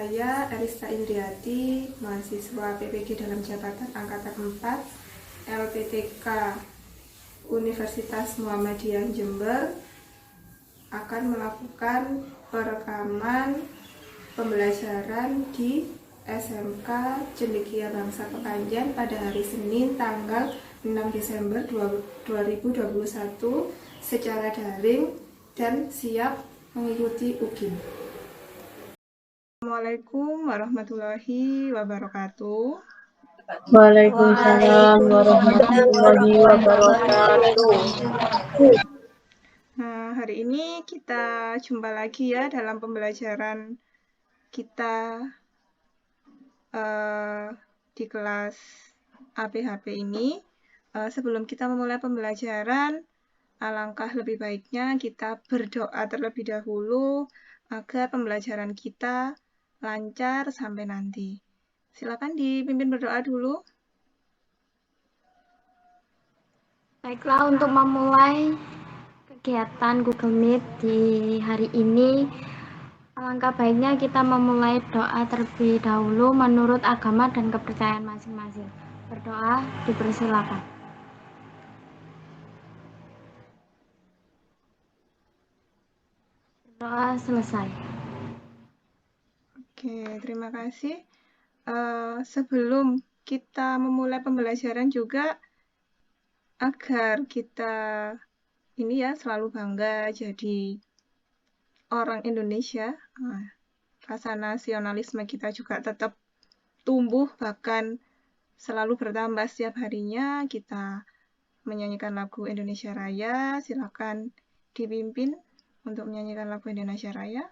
Saya Arista Indriati, mahasiswa PPG dalam jabatan Angkatan 4 LPTK Universitas Muhammadiyah Jember akan melakukan perekaman pembelajaran di SMK Cendekia Bangsa Pekanjan pada hari Senin tanggal 6 Desember 2021 secara daring dan siap mengikuti UGIM. Assalamualaikum warahmatullahi wabarakatuh. Waalaikumsalam warahmatullahi wabarakatuh. Nah, hari ini kita jumpa lagi ya dalam pembelajaran kita di kelas APHP ini. Sebelum kita memulai pembelajaran, alangkah lebih baiknya kita berdoa terlebih dahulu agar pembelajaran kita lancar sampai nanti. Silakan dipimpin berdoa dulu. Baiklah, untuk memulai kegiatan Google Meet di hari ini, alangkah baiknya kita memulai doa terlebih dahulu menurut agama dan kepercayaan masing-masing. Berdoa dipersilakan. Berdoa selesai. Oke, terima kasih. Sebelum kita memulai pembelajaran juga, agar kita ini ya selalu bangga jadi orang Indonesia, rasa nasionalisme kita juga tetap tumbuh, bahkan selalu bertambah setiap harinya. Kita menyanyikan lagu Indonesia Raya. Silakan dipimpin untuk menyanyikan lagu Indonesia Raya.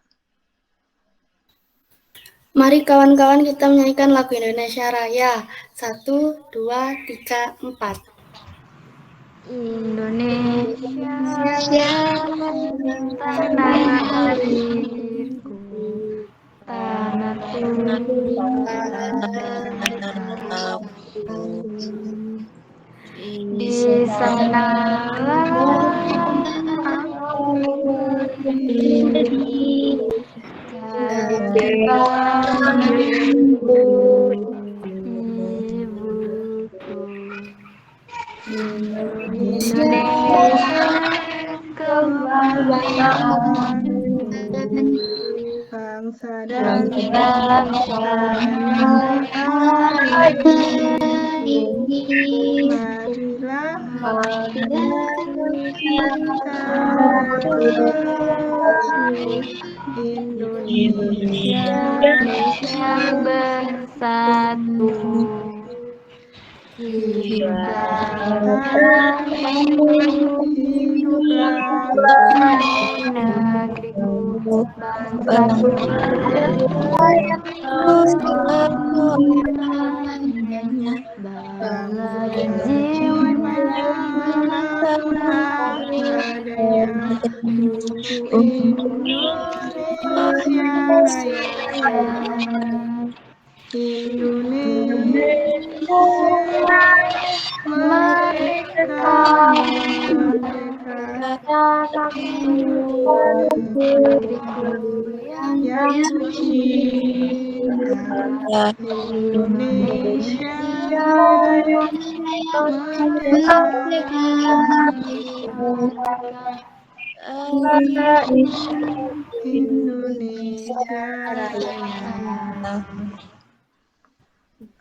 Mari kawan-kawan kita menyanyikan lagu Indonesia Raya. 1, 2, 3, 4. Indonesia, tanah airku, tanah tumpahku. Di sanalah aku berdiri, jalan rindu ibuku. Indonesia, kebanggaanku, Bangsa dan tanah airku. marilah kita terus Indonesia Bersatu hiduplah negeriku, bangsaku yang bangga jiwanya, lapang dadanya untuk Indonesia Raya. Indonesia merdeka, merdeka, negeriku yang ku cinta. Indonesia Raya, merdeka, Indonesia Raya.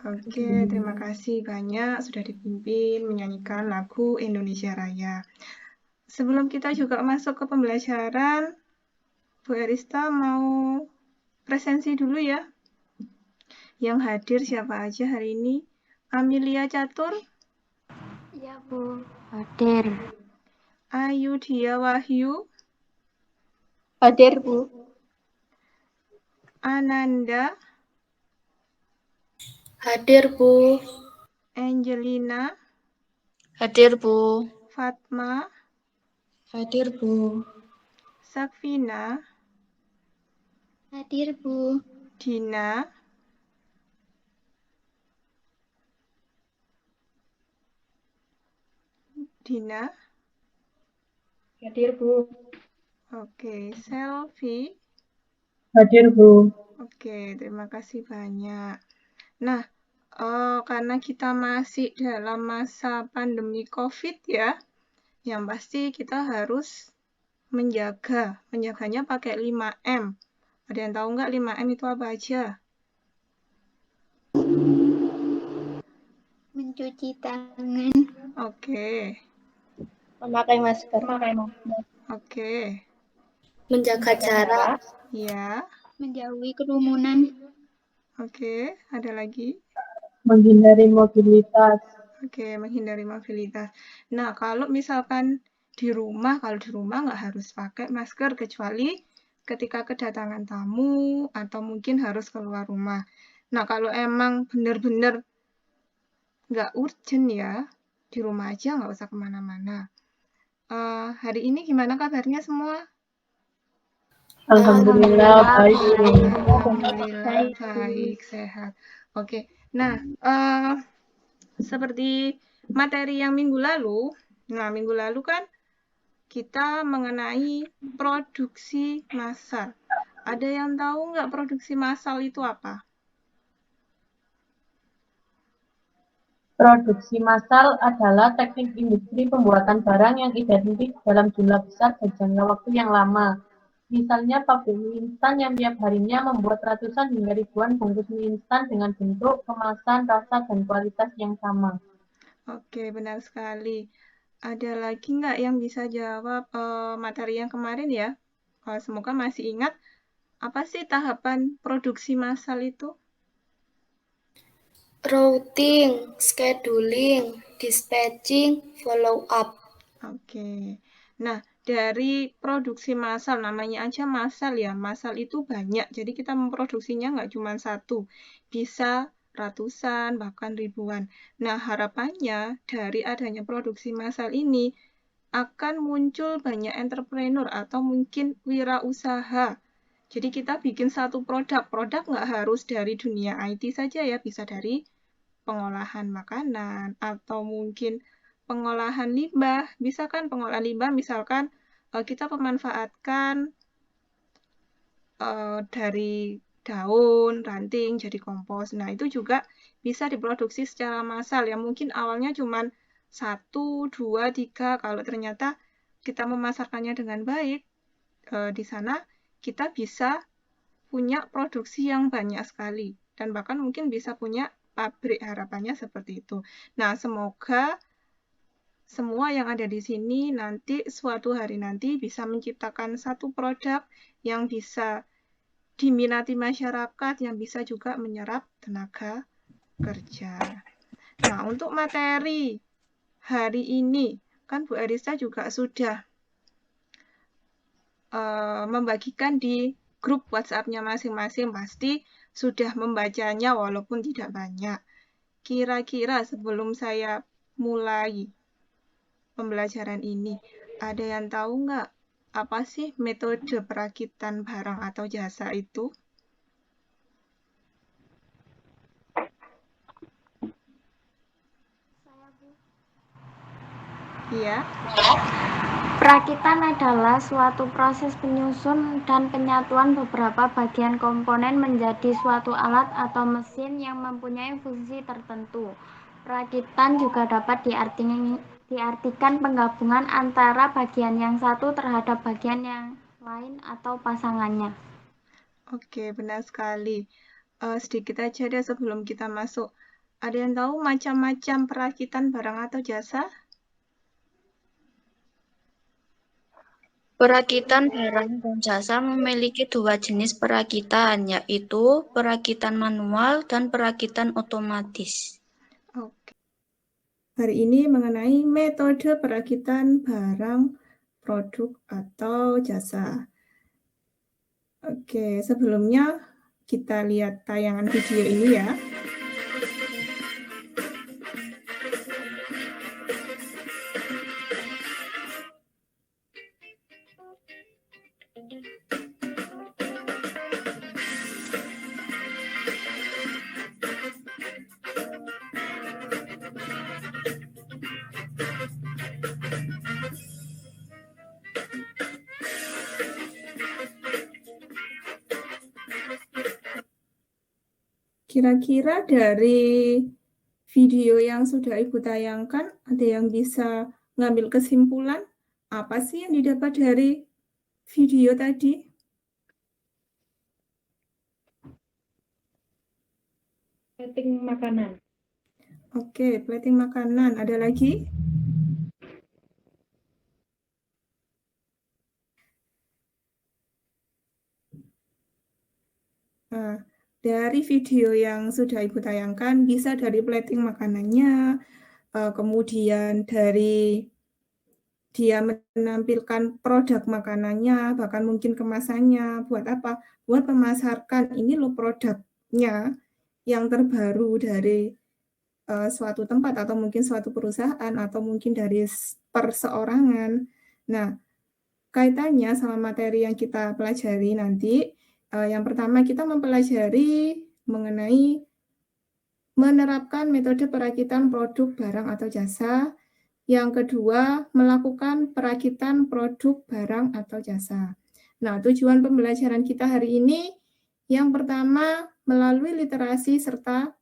Oke, terima kasih banyak sudah dipimpin menyanyikan lagu Indonesia Raya. Sebelum kita juga masuk ke pembelajaran, Bu Erista mau presensi dulu ya. Yang hadir siapa aja hari ini? Amelia Catur, Ya Bu, hadir. Ayu Dia Wahyu, Hadir, Bu. Ananda, Hadir, Bu. Angelina, Hadir, Bu. Fatma, Hadir, Bu. Sakvina, Hadir, Bu. Dina, Dina, Hadir, Bu. oke, Selfie, Hadir, Bu. Oke, terima kasih banyak. Nah, karena kita masih dalam masa pandemi COVID ya, yang pasti kita harus menjaganya pakai 5M. Ada yang tahu nggak 5M itu apa aja? Mencuci tangan. Oke, Memakai masker. oke. Menjaga jarak. Ya, Menjauhi kerumunan. oke. Ada lagi? Menghindari mobilitas. Oke, menghindari mobilitas. Nah, kalau misalkan kalau di rumah nggak harus pakai masker kecuali ketika kedatangan tamu atau mungkin harus keluar rumah. Nah, kalau emang benar-benar nggak urgent ya, di rumah aja nggak usah kemana-mana. Hari ini gimana kabarnya semua? Alhamdulillah baik. Alhamdulillah baik, sehat. Oke, nah seperti materi yang minggu lalu kan kita mengenai produksi massal. Ada yang tahu nggak produksi massal itu apa? Produksi massal adalah teknik industri pembuatan barang yang identik dalam jumlah besar dan jangka waktu yang lama. Misalnya pabrik mie instan yang tiap harinya membuat ratusan hingga ribuan bungkus mie instan dengan bentuk, kemasan, rasa, dan kualitas yang sama. Oke, benar sekali. Ada lagi nggak yang bisa jawab materi yang kemarin ya? Semoga masih ingat, apa sih tahapan produksi massal itu? Routing, scheduling, dispatching, follow up. Oke. Nah, dari produksi massal, namanya aja massal ya. Massal itu banyak, jadi kita memproduksinya nggak cuma satu. Bisa ratusan, bahkan ribuan. Nah, harapannya dari adanya produksi massal ini akan muncul banyak entrepreneur atau mungkin wirausaha. Jadi kita bikin satu produk nggak harus dari dunia IT saja ya, bisa dari pengolahan makanan atau mungkin pengolahan limbah. Bisa kan pengolahan limbah misalkan kita memanfaatkan dari daun, ranting jadi kompos. Nah, itu juga bisa diproduksi secara massal ya. Mungkin awalnya cuma 1, 2, 3. Kalau ternyata kita memasarkannya dengan baik, di sana kita bisa punya produksi yang banyak sekali. Dan bahkan mungkin bisa punya pabrik, harapannya seperti itu. Nah, semoga semua yang ada di sini nanti suatu hari nanti bisa menciptakan satu produk yang bisa diminati masyarakat, yang bisa juga menyerap tenaga kerja. Nah, untuk materi hari ini, kan Bu Arista juga sudah membagikan di grup WhatsApp-nya masing-masing, pasti sudah membacanya walaupun tidak banyak. Kira-kira sebelum saya mulai pembelajaran ini, ada yang tahu nggak apa sih metode perakitan barang atau jasa itu? Iya. Perakitan adalah suatu proses penyusun dan penyatuan beberapa bagian komponen menjadi suatu alat atau mesin yang mempunyai fungsi tertentu. Perakitan juga dapat diartikan penggabungan antara bagian yang satu terhadap bagian yang lain atau pasangannya. Oke, benar sekali. Sedikit aja deh sebelum kita masuk. Ada yang tahu macam-macam perakitan barang atau jasa? Perakitan barang dan jasa memiliki dua jenis perakitan, yaitu perakitan manual dan perakitan otomatis. Oke. Hari ini mengenai metode perakitan barang, produk, atau jasa. Oke, sebelumnya kita lihat tayangan video ini ya. Kira-kira dari video yang sudah Ibu tayangkan, ada yang bisa ngambil kesimpulan? Apa sih yang didapat dari video tadi? Plating makanan. Oke, plating makanan. Ada lagi? Nah, dari video yang sudah Ibu tayangkan, bisa dari plating makanannya, kemudian dari dia menampilkan produk makanannya, bahkan mungkin kemasannya. Buat apa? Buat memasarkan, ini loh produknya yang terbaru dari suatu tempat atau mungkin suatu perusahaan atau mungkin dari perseorangan. Nah, kaitannya sama materi yang kita pelajari nanti, yang pertama kita mempelajari mengenai menerapkan metode perakitan produk barang atau jasa. Yang kedua, melakukan perakitan produk barang atau jasa. Nah, tujuan pembelajaran kita hari ini, yang pertama, melalui literasi serta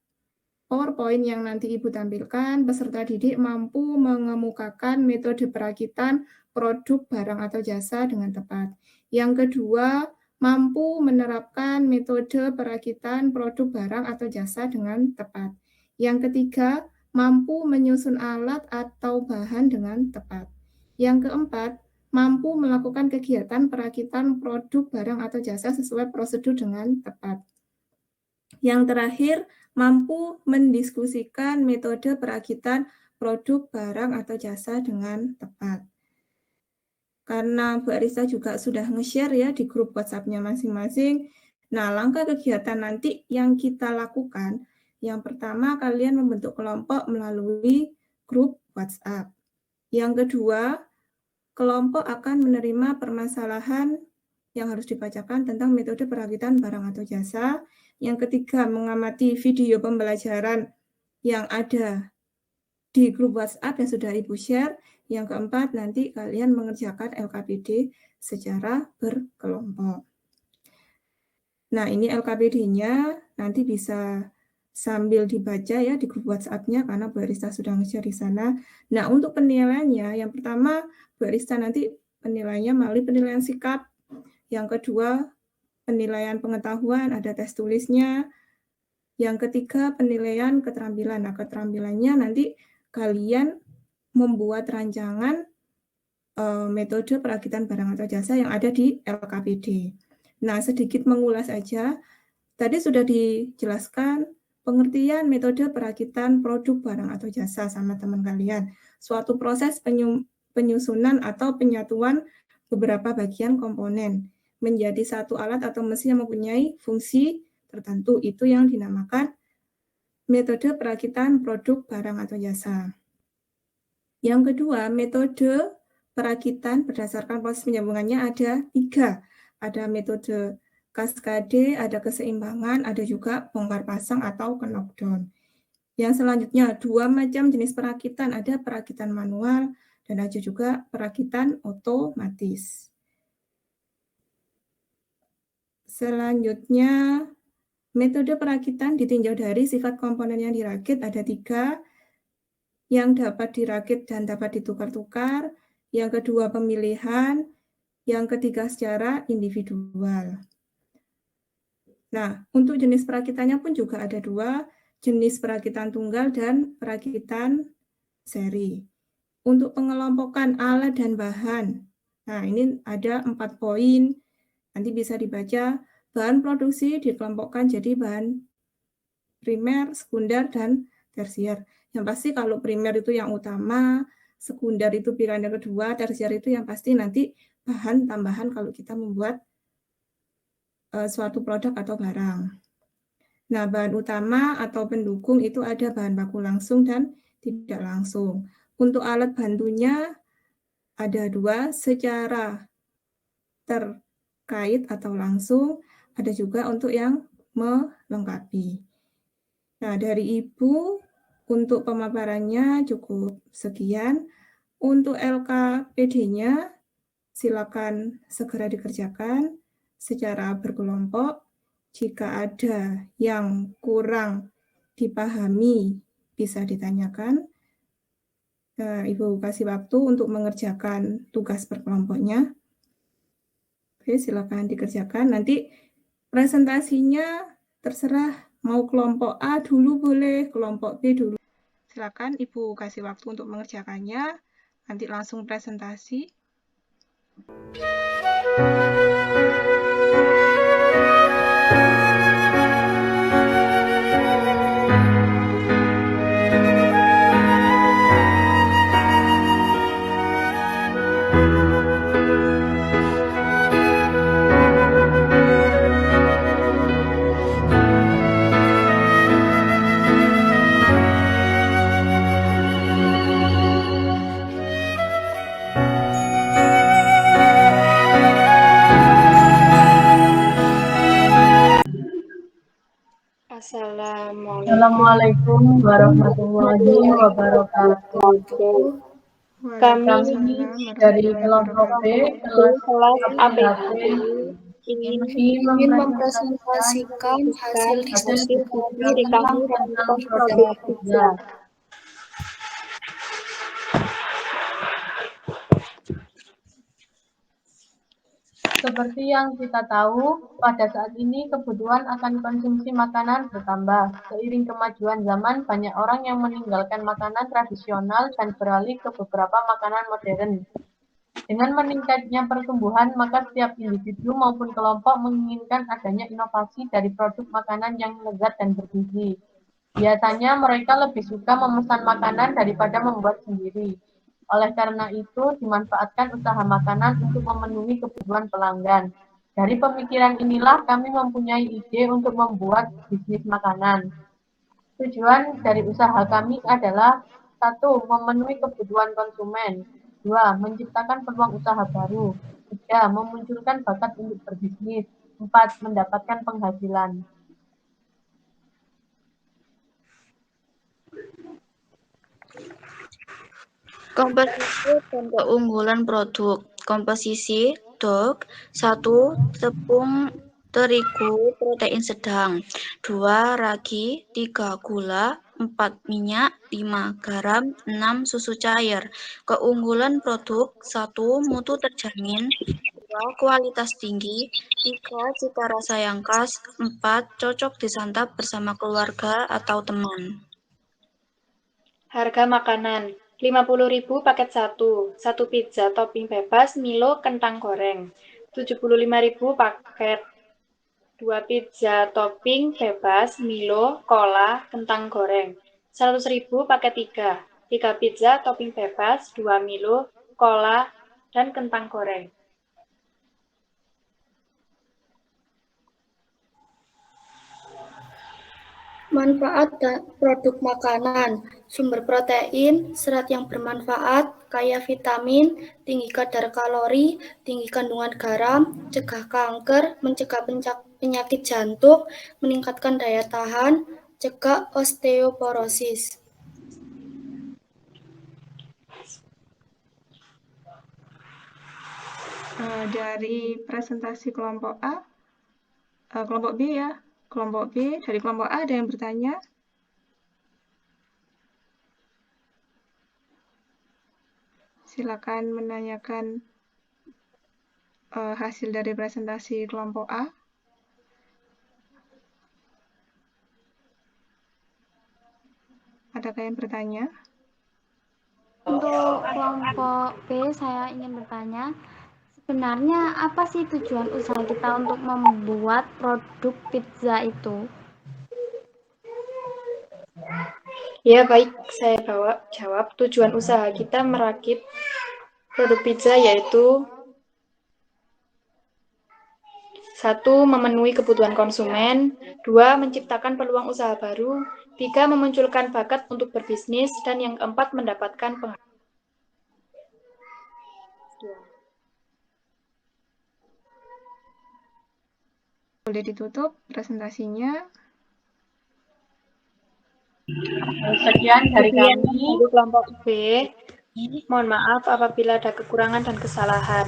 PowerPoint yang nanti Ibu tampilkan, peserta didik mampu mengemukakan metode perakitan produk barang atau jasa dengan tepat. Yang kedua, mampu menerapkan metode perakitan produk barang atau jasa dengan tepat. Yang ketiga, mampu menyusun alat atau bahan dengan tepat. Yang keempat, mampu melakukan kegiatan perakitan produk barang atau jasa sesuai prosedur dengan tepat. Yang terakhir, mampu mendiskusikan metode perakitan produk barang atau jasa dengan tepat. Karena Bu Arisa juga sudah nge-share ya di grup WhatsApp-nya masing-masing. Nah, langkah kegiatan nanti yang kita lakukan, yang pertama kalian membentuk kelompok melalui grup WhatsApp. Yang kedua, kelompok akan menerima permasalahan yang harus dibacakan tentang metode perakitan barang atau jasa. Yang ketiga, mengamati video pembelajaran yang ada di grup WhatsApp yang sudah Ibu share. Yang keempat, nanti kalian mengerjakan LKPD secara berkelompok. Nah, ini LKPD-nya nanti bisa sambil dibaca ya di grup WhatsApp-nya karena Bu Arista sudah nge-share di sana. Nah, untuk penilaiannya, yang pertama Bu Arista nanti penilaiannya melalui penilaian sikap. Yang kedua, penilaian pengetahuan, ada tes tulisnya. Yang ketiga, penilaian keterampilan. Nah, keterampilannya nanti kalian membuat rancangan metode perakitan barang atau jasa yang ada di LKPD. Nah, sedikit mengulas aja. Tadi sudah dijelaskan pengertian metode perakitan produk barang atau jasa sama teman kalian. Suatu proses penyusunan atau penyatuan beberapa bagian komponen menjadi satu alat atau mesin yang mempunyai fungsi tertentu. Itu yang dinamakan metode perakitan produk barang atau jasa. Yang kedua, metode perakitan berdasarkan proses penyambungannya ada 3. Ada metode kaskade, ada keseimbangan, ada juga bongkar pasang atau knockdown. Yang selanjutnya, 2 macam jenis perakitan, ada perakitan manual dan ada juga perakitan otomatis. Selanjutnya, metode perakitan ditinjau dari sifat komponen yang dirakit ada 3, yang dapat dirakit dan dapat ditukar-tukar, yang kedua pemilihan, yang ketiga secara individual. Nah, untuk jenis perakitannya pun juga ada 2, jenis perakitan tunggal dan perakitan seri. Untuk pengelompokan alat dan bahan, nah ini ada 4 poin, nanti bisa dibaca. Bahan produksi dikelompokkan jadi bahan primer, sekunder, dan tersier. Yang pasti kalau primer itu yang utama, sekunder itu pilihan yang kedua, tersier itu yang pasti nanti bahan tambahan kalau kita membuat suatu produk atau barang. Nah, bahan utama atau pendukung itu ada bahan baku langsung dan tidak langsung. Untuk alat bantunya ada 2, secara terkait atau langsung, ada juga untuk yang melengkapi. Nah, dari Ibu untuk pemaparannya cukup sekian. Untuk LKPD-nya silakan segera dikerjakan secara berkelompok. Jika ada yang kurang dipahami, bisa ditanyakan. Ibu kasih waktu untuk mengerjakan tugas per kelompoknya. Oke, silakan dikerjakan. Nanti presentasinya terserah, mau kelompok A dulu boleh, kelompok B dulu. Silakan Ibu kasih waktu untuk mengerjakannya. Nanti langsung presentasi. Assalamualaikum warahmatullahi wabarakatuh. Kami dari kelompok B kelas APB Ingin ingin mempresentasikan hasil diskusi kami tentang produk pizza. Seperti yang kita tahu, pada saat ini kebutuhan akan konsumsi makanan bertambah. Seiring kemajuan zaman, banyak orang yang meninggalkan makanan tradisional dan beralih ke beberapa makanan modern. Dengan meningkatnya pertumbuhan, maka setiap individu maupun kelompok menginginkan adanya inovasi dari produk makanan yang lezat dan bergizi. Biasanya mereka lebih suka memesan makanan daripada membuat sendiri. Oleh karena itu, dimanfaatkan usaha makanan untuk memenuhi kebutuhan pelanggan. Dari pemikiran inilah kami mempunyai ide untuk membuat bisnis makanan. Tujuan dari usaha kami adalah 1. Memenuhi kebutuhan konsumen. 2. Menciptakan peluang usaha baru. 3. Memunculkan bakat untuk berbisnis. 4. Mendapatkan penghasilan. Komposisi dan keunggulan produk. Komposisi DOG 1. Tepung terigu protein sedang. 2. Ragi. 3. Gula. 4. Minyak. 5. Garam. 6. Susu cair. Keunggulan produk 1. Mutu terjamin. 2. Kualitas tinggi. 3. Cita rasa yang khas. 4. Cocok disantap bersama keluarga atau teman. Harga makanan, 50.000 paket 1 pizza topping bebas Milo kentang goreng. 75.000 paket 2 pizza topping bebas Milo, cola, kentang goreng. 100.000 paket 3 pizza topping bebas 2 Milo, cola, dan kentang goreng. Manfaat dan produk makanan, sumber protein, serat yang bermanfaat, kaya vitamin, tinggi kadar kalori, tinggi kandungan garam, cegah kanker, mencegah penyakit jantung, meningkatkan daya tahan, cegah osteoporosis. Dari presentasi kelompok A, kelompok B ya. Kelompok B, dari kelompok A ada yang bertanya? Silakan menanyakan hasil dari presentasi kelompok A. Adakah yang bertanya? Untuk kelompok B, saya ingin bertanya, sebenarnya apa sih tujuan usaha kita untuk membuat produk pizza itu? Ya baik, saya jawab. Tujuan usaha kita merakit produk pizza yaitu 1. Memenuhi kebutuhan konsumen. 2. Menciptakan peluang usaha baru. 3. Memunculkan bakat untuk berbisnis. Dan yang keempat, mendapatkan penghasilan. Boleh ditutup presentasinya. Sekian dari kami. Kelompok B. Mohon maaf apabila ada kekurangan dan kesalahan.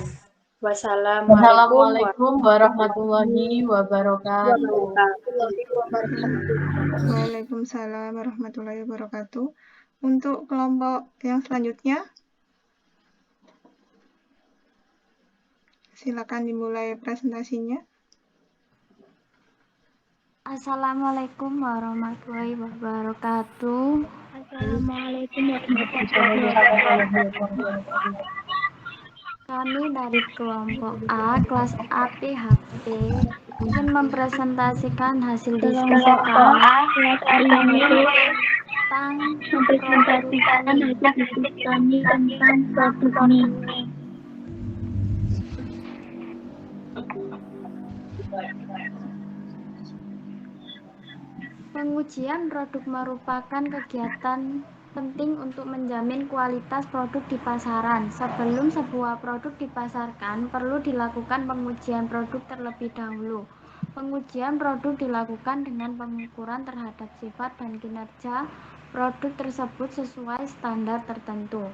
Wassalamualaikum warahmatullahi wabarakatuh. Waalaikumsalam warahmatullahi wabarakatuh. Untuk kelompok yang selanjutnya, silakan dimulai presentasinya. Assalamualaikum warahmatullahi wabarakatuh. Assalamualaikum warahmatullahi wabarakatuh. Kami dari kelompok A, kelas A PHP, ingin mempresentasikan hasil diskusi kami tentang produk mie. Pengujian produk merupakan kegiatan penting untuk menjamin kualitas produk di pasaran. Sebelum sebuah produk dipasarkan, perlu dilakukan pengujian produk terlebih dahulu. Pengujian produk dilakukan dengan pengukuran terhadap sifat dan kinerja produk tersebut sesuai standar tertentu.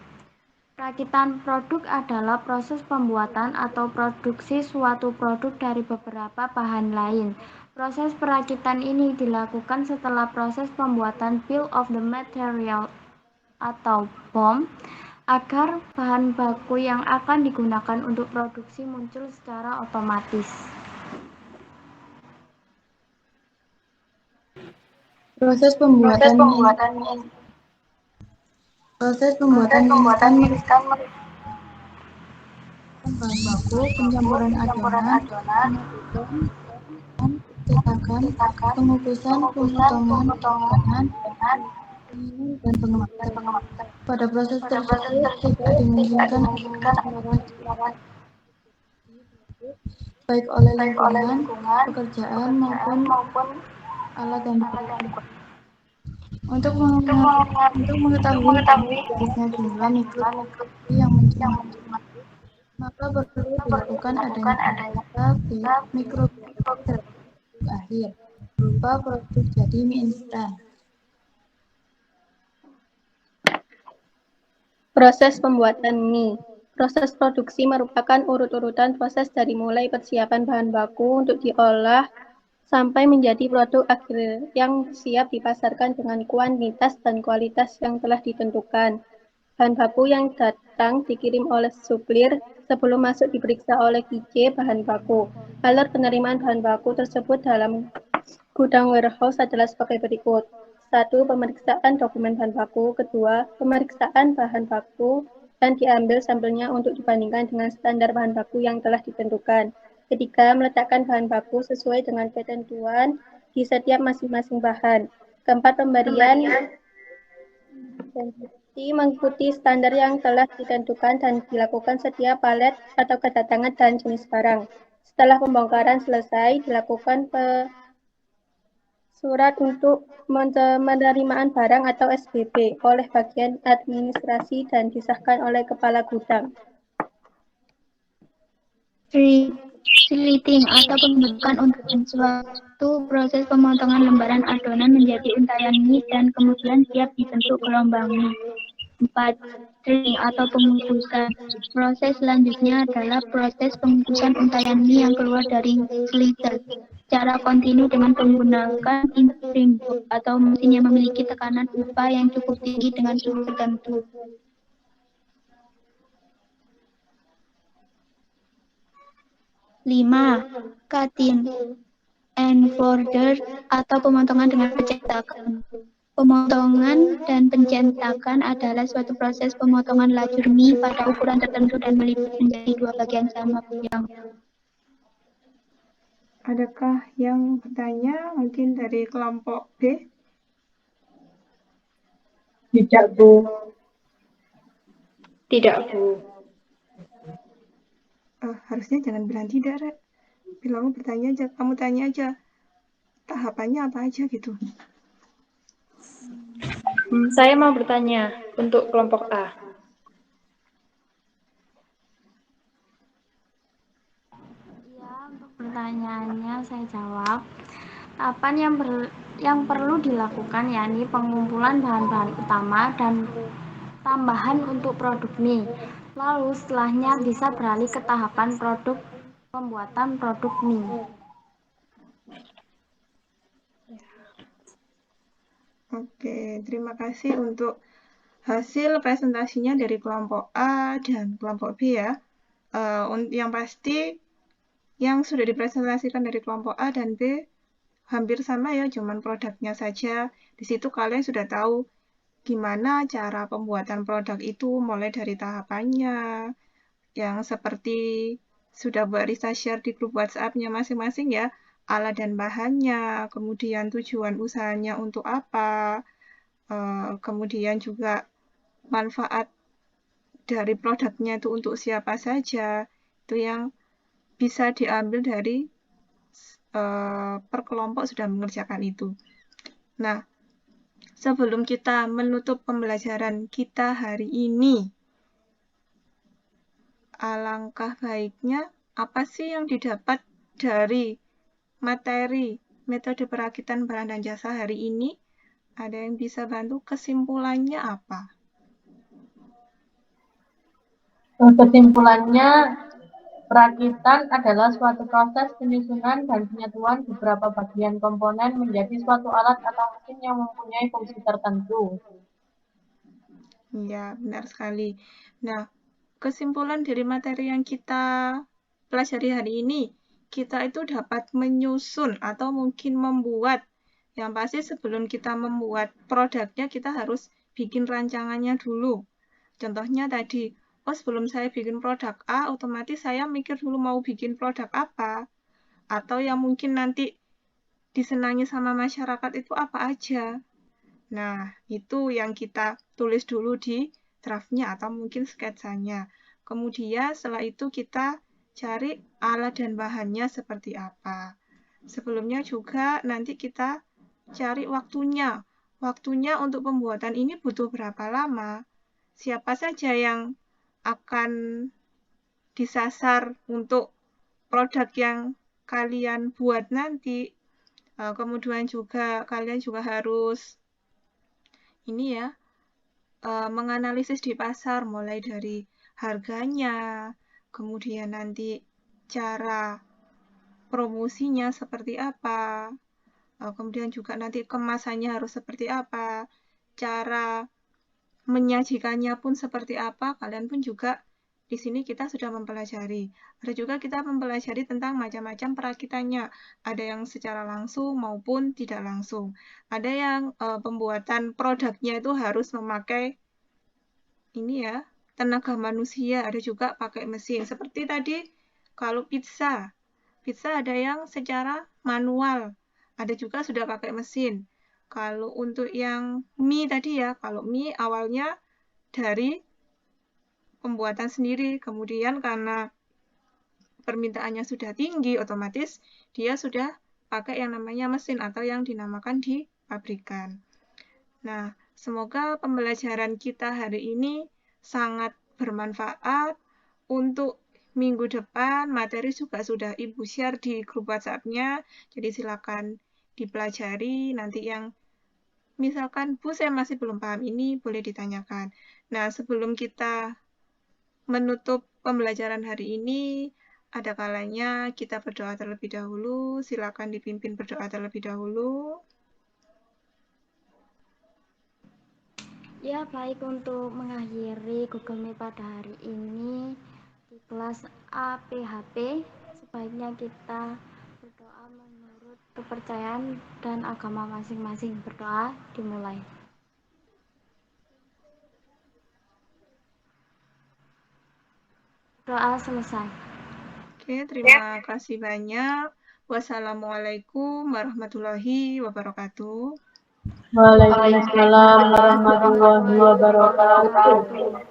Perakitan produk adalah proses pembuatan atau produksi suatu produk dari beberapa bahan lain. Proses perakitan ini dilakukan setelah proses pembuatan bill of the material atau BOM, agar bahan baku yang akan digunakan untuk produksi muncul secara otomatis. Proses pembuatan mie instan bahan baku, pencampuran adonan, cetakan, pengukusan, pemotongan, dan pengemasan. Pada proses tersebut tidak dimungkinkan baik oleh lingkungan, pekerjaan maupun alat yang digunakan. Untuk mengetahui sedikitnya jumlah mikroorganisme yang mencemari, maka perlu dilakukan adanya analisa mikrobiologi terhadap produk akhir berupa produk jadi mie instan. Proses pembuatan mie. Proses produksi merupakan urut-urutan proses dari mulai persiapan bahan baku untuk diolah sampai menjadi produk akhir yang siap dipasarkan dengan kuantitas dan kualitas yang telah ditentukan. Bahan baku yang datang dikirim oleh supplier sebelum masuk diperiksa oleh QC bahan baku. Alur penerimaan bahan baku tersebut dalam gudang warehouse adalah sebagai berikut. 1. Pemeriksaan dokumen bahan baku. 2. Pemeriksaan bahan baku dan diambil sampelnya untuk dibandingkan dengan standar bahan baku yang telah ditentukan. 3. Meletakkan bahan baku sesuai dengan ketentuan di setiap masing-masing bahan. 4. Pemberian dan mengikuti standar yang telah ditentukan dan dilakukan setiap palet atau kedatangan dan jenis barang. Setelah pembongkaran selesai, dilakukan surat untuk penerimaan barang atau SBB oleh bagian administrasi dan disahkan oleh kepala gudang. Slitting atau pembentukan untayan suatu proses pemotongan lembaran adonan menjadi untayan mie dan kemudian siap dibentuk gelombang mie. 4. Drilling atau pengukusan. Proses selanjutnya adalah proses pengukusan untayan mie yang keluar dari sliter secara kontinu dengan menggunakan impring atau mesin yang memiliki tekanan pipa yang cukup tinggi dengan suhu tertentu. 5. Cutting and border atau pemotongan dengan pencetakan. Pemotongan dan pencetakan adalah suatu proses pemotongan lajur mie pada ukuran tertentu dan melipat menjadi dua bagian sama panjang. Adakah yang bertanya mungkin dari kelompok B? Tidak, Bu. Tidak, Bu. Harusnya jangan bilang tidak, Rek. Bila kamu bertanya aja, kamu tanya aja tahapannya apa aja gitu. Saya mau bertanya untuk kelompok A. Untuk pertanyaannya saya jawab. Tahapan yang perlu dilakukan yakni pengumpulan bahan-bahan utama dan tambahan untuk produk mie. Lalu setelahnya bisa beralih ke tahapan pembuatan produk mie. Oke, terima kasih untuk hasil presentasinya dari kelompok A dan kelompok B ya. Yang pasti yang sudah dipresentasikan dari kelompok A dan B hampir sama ya, cuman produknya saja. Di situ kalian sudah tahu gimana cara pembuatan produk itu, mulai dari tahapannya, yang seperti sudah Bu Arista share di grup WhatsApp-nya masing-masing ya, alat dan bahannya, kemudian tujuan usahanya untuk apa, kemudian juga manfaat dari produknya itu untuk siapa saja, itu yang bisa diambil dari per kelompok sudah mengerjakan itu. Nah, sebelum kita menutup pembelajaran kita hari ini, alangkah baiknya apa sih yang didapat dari materi metode perakitan barang dan jasa hari ini? Ada yang bisa bantu kesimpulannya apa? Kesimpulannya, perakitan adalah suatu proses penyusunan dan penyatuan beberapa bagian komponen menjadi suatu alat atau mesin yang mempunyai fungsi tertentu. Ya, benar sekali. Nah, kesimpulan dari materi yang kita pelajari hari ini, kita itu dapat menyusun atau mungkin membuat. Yang pasti sebelum kita membuat produknya, kita harus bikin rancangannya dulu. Contohnya tadi, sebelum saya bikin produk A, otomatis saya mikir dulu mau bikin produk apa. Atau yang mungkin nanti disenangi sama masyarakat itu apa aja. Nah, itu yang kita tulis dulu di draftnya atau mungkin sketsanya. Kemudian setelah itu kita cari alat dan bahannya seperti apa. Sebelumnya juga nanti kita cari waktunya. Waktunya untuk pembuatan ini butuh berapa lama? Siapa saja yang akan disasar untuk produk yang kalian buat nanti. Kemudian juga kalian juga harus ini ya, menganalisis di pasar mulai dari harganya, kemudian nanti cara promosinya seperti apa, kemudian juga nanti kemasannya harus seperti apa, cara menyajikannya pun seperti apa, kalian pun juga di sini kita sudah mempelajari. Ada juga kita mempelajari tentang macam-macam perakitannya. Ada yang secara langsung maupun tidak langsung. Ada yang pembuatan produknya itu harus memakai ini ya, tenaga manusia. Ada juga pakai mesin. Seperti tadi kalau pizza. Pizza ada yang secara manual. Ada juga sudah pakai mesin. Kalau untuk yang mie tadi ya, kalau mie awalnya dari pembuatan sendiri, kemudian karena permintaannya sudah tinggi, otomatis dia sudah pakai yang namanya mesin atau yang dinamakan di pabrikan. Nah, semoga pembelajaran kita hari ini sangat bermanfaat. Untuk minggu depan, materi juga sudah Ibu share di grup WhatsApp-nya, jadi silakan dipelajari. Nanti yang misalkan, Bu, saya masih belum paham ini, boleh ditanyakan. Nah, sebelum kita menutup pembelajaran hari ini, ada kalanya kita berdoa terlebih dahulu. Silakan dipimpin berdoa terlebih dahulu. Ya, baik, untuk mengakhiri Google Meet pada hari ini di kelas APHP, sebaiknya kita berdoa menurut kepercayaan dan agama masing-masing. Berdoa dimulai. Doa selesai. Oke, terima kasih banyak. Wassalamualaikum warahmatullahi wabarakatuh. Waalaikumsalam warahmatullahi wabarakatuh.